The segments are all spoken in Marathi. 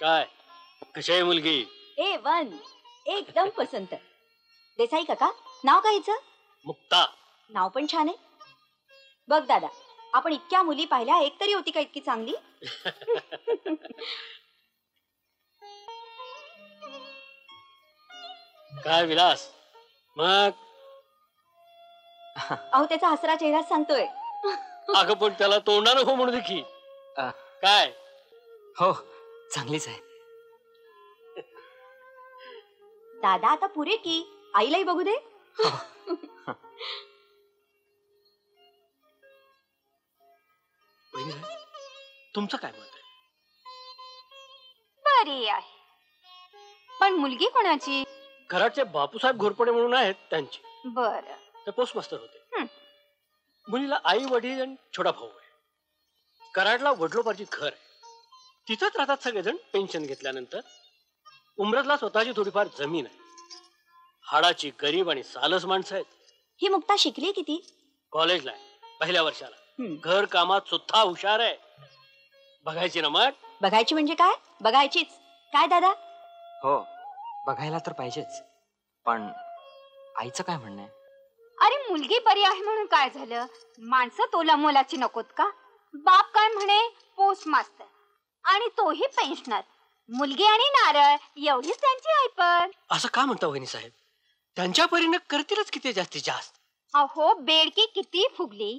काय कशी आहे मुलगी? A1 एकदम पसंत. देसाई काका, नाव काय हिचं? मुक्ता. नाव पण छान आहे. बघ दादा, आपण इतक्या मुली पाहिल्या, एक तरी होती का इतकी चांगली? काय विलास मग? अहो त्याचा हसरा चेहराच सांगतोय. अगं पण त्याला तोंडानं हो म्हणू दे की. काय? हो, चांगलीच आहे. दादा आता पुरे की आईलाही बघू दे. तुमचं काय मत आहे? बरी आहे, पण मुलगी कोणाची? घराचे बापूसाहेब घोरपडे म्हणून आहेत त्यांची. बर. ते पोस्ट मास्टर होते. मुलीला आई वडील आणि छोटा भाऊ आहे. कराडला वडलोपार्जित घर आहे. तिथंच राहतात सगळेजण पेन्शन घेतल्यानंतर. उमरतला स्वतःची थोडीफार जमीन आहे. हाडाची गरीब आणि सालस माणसं आहेत. ही मुक्ता शिकली किती? कॉलेजला आहे, पहिल्या वर्षाला. घर कामात सुद्धा हुशार आहे. बघायची ना मग? बघायची म्हणजे काय? बघायचीच. काय दादा? हो, बघायला तर पाहिजेच, पण आईचं काय म्हणणं आहे? अरे मुलगी बरी आहे म्हणून काय झालं? माणसं तोला मोलाची नकोत का? बाप काय म्हणे? पोस्ट मास्टर आणि तोही पेन्शनर. मुलगी आणि नारळ एवढीच त्यांची ऐपत. असं का म्हणता वहिनी साहेब? त्यांच्या परीने करतीलच किती जास्तीत जास्त. अहो बेडकी किती फुगली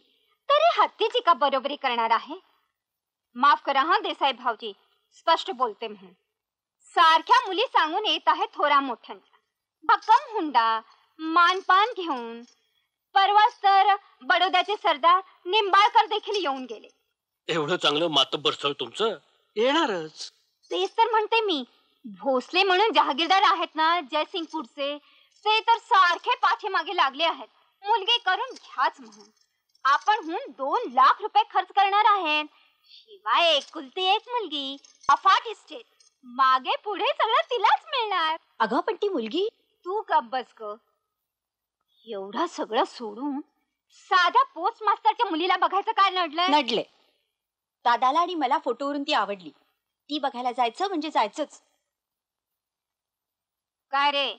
तरी हत्तीची का बरोबरी करणार आहे? माफ करा हा देसाई भाऊजी, स्पष्ट बोलते म्हणून. सारख्या मुली सांगून येत आहेत थोरा मोठ्यांच्या. भक्कम हुंडा मानपान घेऊन. परवाच तर बडोद्याचे सरदार निंबाळकर देखील येऊन गेले. एवढं चांगलं मातब्बर स्थळ तुमचं, येणारच. तेच तर म्हणते मी. भोसले म्हणून जहागीरदार आहेत ना जयसिंगपूरचे, ते तर सारखे पाठीमागे लागले आहेत मुलगी करून घ्याच म्हणून. आपण 2 लाख रुपये खर्च करणार आहेत. शिवाय एकुलती एक मुलगी, अफाट इस्टेट, मागे पुढे सगळं तिलाच मिळणार. अगं पण ती मुलगी. तू गप्प बस ग. एवढं सगळं सोडून साध्या पोस्ट मास्टरच्या मुलीला बघायचं काय नडलंय? नडले. दादाला आणि मला फोटोवरून ती आवडली. ती बघायला जायचं म्हणजे जायचंच. काय रे?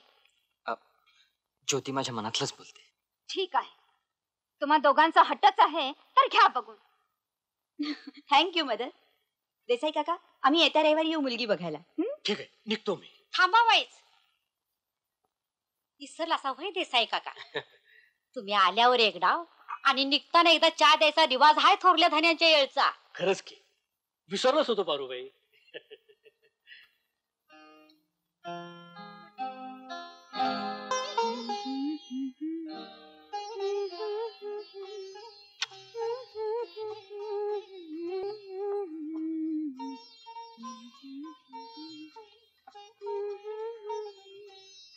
ज्योती माझ्या मनातलंच बोलते. ठीक आहे, तुम्हा दोघांचा हट्टच आहे तर घ्या बघून. Thank you mother. देसाई काका, आम्ही येत्या रविवारी येऊ मुलगी बघायला. ठीक आहे, निघतो मी. थांबा वाईच. इसरला असा होय देसाई काका. तुम्ही आल्यावर एक डाव आणि निघताना एकदा चहा द्यायचा रिवाज हाय थोरल्या धान्यांच्या येळचा. खरंच की विसरलोच होतो पारूबाई.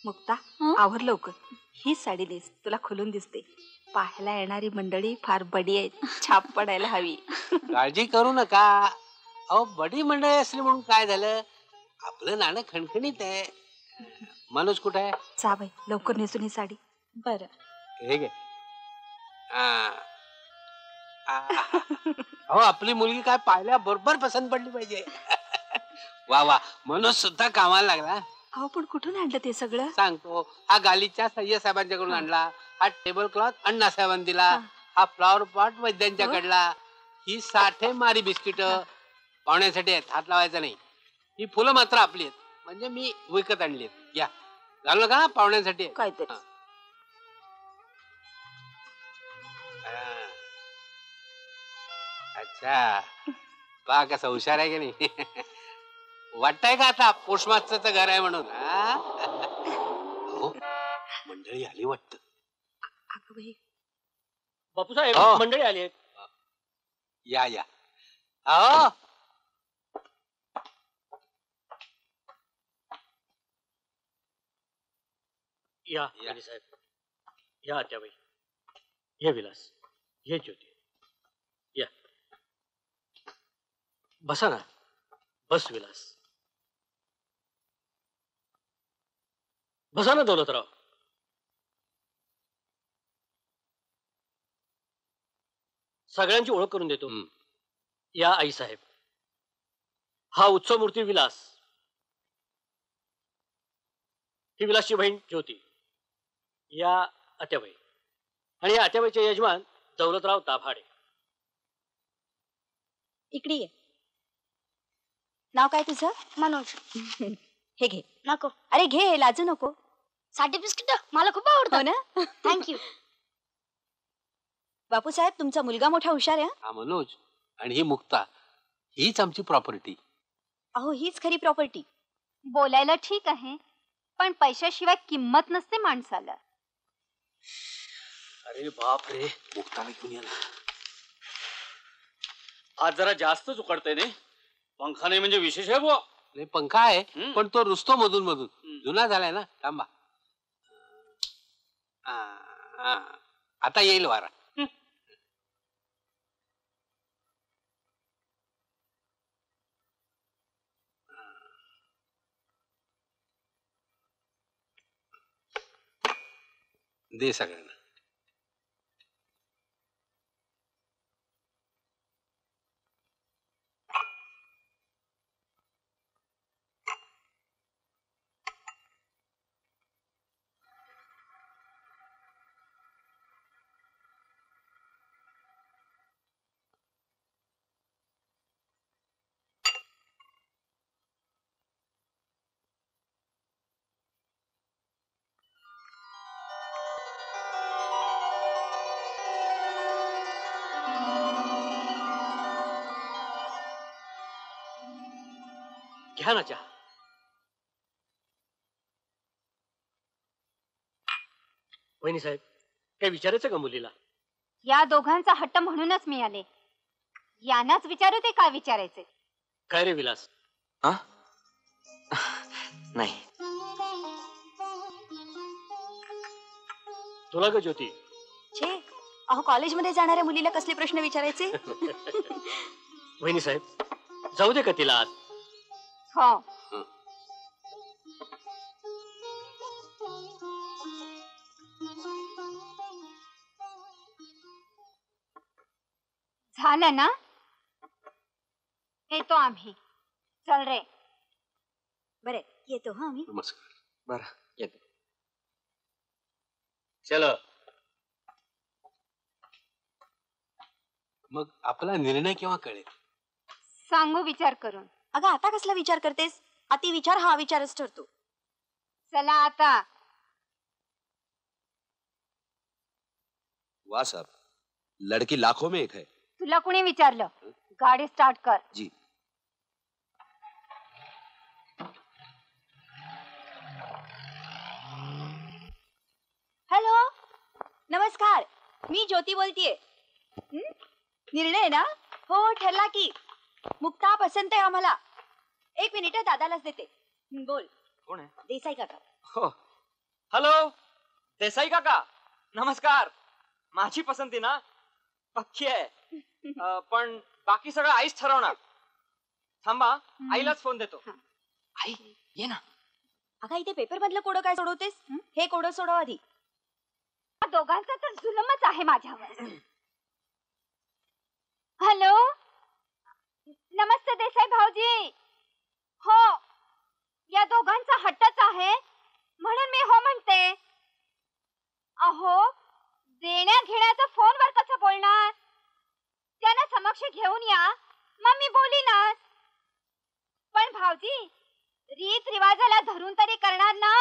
मुक्ता, आवर लवकर. ही साडी नेस, तुला खुलून दिसते. पाहायला येणारी मंडळी फार बडी आहेत, छाप पडायला हवी. काळजी करू नका. अहो बडी मंडळी असली म्हणून काय झालं? आपलं नाणं खणखणीत आहे. मनोज कुठे आहे? जा बाई, लवकर नेसून ही साडी. बरं. हे घे. अहो आपली मुलगी काय पाहिल्या बरोबर पसंत पडली पाहिजे. वा वा, मनोज सुद्धा कामाला लागला. अहो पण कुठून आणलं ते सगळं? सांगतो. हा गालीच्या सय्यद साहेबांच्याकडून आणला. हा टेबल क्लॉथ अण्णा साहेबांनी दिला. हा फ्लॉवर पॉट वैद्यांच्याकडला. ही 60 मारी बिस्किट पाहुण्यासाठी आहेत, हात लावायचा नाही. ही फुलं मात्र आपली आहेत, म्हणजे मी विकत आणली आहेत. या घालू नका, पाहुण्यांसाठी काहीतरी. अच्छा, पहा कसा हुशार आहे की नाही. वाटतंय का आता पोस्टमास्टरचं घर आहे म्हणून? हो, मंडळी आली वाटत. बापूसाहेब, मंडळी आली आहेत. या या. अहो या साहेब, या आत्याबाई, ये विलास, ये ज्योती, या. बसा ना. बस विलास. बसा ना दौलतराव. सगळ्यांची ओळख करून देतो. या आई साहेब, हा उत्सव मूर्ती विलास, ही विलासची बहीण ज्योती, या आत्याबाई, आणि या आत्याबाईचे यजमान दौलतराव दाभाडे. इकडे ये. नाव काय तुझं? मनोज. हे घे. नको. अरे घे, लाजू नको. साठी बिस्किट मला खूप हो आवडतं. ना. थँक्यू. बापूसाहेब, तुमचा मुलगा मोठा हुशार आहे. हा मनोज आणि ही मुक्ता, हीच आमची प्रॉपर्टी. अहो, हीच खरी प्रॉपर्टी. बोलायला ठीक आहे, पण पैशाशिवाय किंमत नसते माणसाला. अरे बाप रे, मुक्ताला घेऊन या ना. आज जरा जास्तच उकडतंय ने. पंखा नाही म्हणजे विशेष आहे बुवा. नाही पंखा आहे, पण तो रुसतो मधून मधून. जुना झालाय ना. थांबा. आता येईल वारा. दे सगळ्यांना. घ्या ना चहा. वहिनी साहेब, काय विचारायचं का मुलीला? या दोघांचा हट्ट म्हणूनच मी आले. यांनाच विचारू ते काय विचारायचे. काय रे विलास? हा? नाही. तुला ग ज्योती? छे, अहो कॉलेजमध्ये जाणाऱ्या मुलीला कसले प्रश्न विचारायचे? वहिनी साहेब, जाऊ दे का तिला आत? हो. झालं ना? येतो आम्ही. चल रे. बरे, येतो हा आम्ही. नमस्कार. बरं, येतो. चल. मग आपला निर्णय केव्हा कळेल? सांगू विचार करून. अगं आता कसला विचार करतेस? अति विचार हा विचारच ठरतो. चला आता. वाह साहब, लड़की लाखों में एक है. तुला कोणी विचारलं? गाडी स्टार्ट कर. जी. हॅलो, नमस्कार. मी ज्योती बोलतीये. निर्णय ना? हो, ठरला की. मुक्ता पसंत आहे आम्हाला. एक मिनिट, दादालाच देते. बोल. कोण आहे? देसाई काका. हो. हॅलो, देसाई काका. नमस्कार. माझी पसंती ना पक्की आहे. पण बाकी सगळं आईच ठरवणार. थांबा, आईलाच फोन देतो. आई, ये ना. अगं इथे पेपर मधलं कोडं काय सोडवतेस? हे कोडं सोडव आधी. या दोघांचा तर जुलमच आहे माझ्यावर. हॅलो, नमस्ते देसाई भाऊजी. हो, या दोघांचा हट्टच आहे म्हणून मी हो म्हणते. अहो, देण्या घेण्याचं फोनवर कसं बोलणार? त्यांना समक्ष घेऊन या, मग मी बोलीनच. पण भाऊजी, रीत रिवाजाला धरून तरी करणार ना?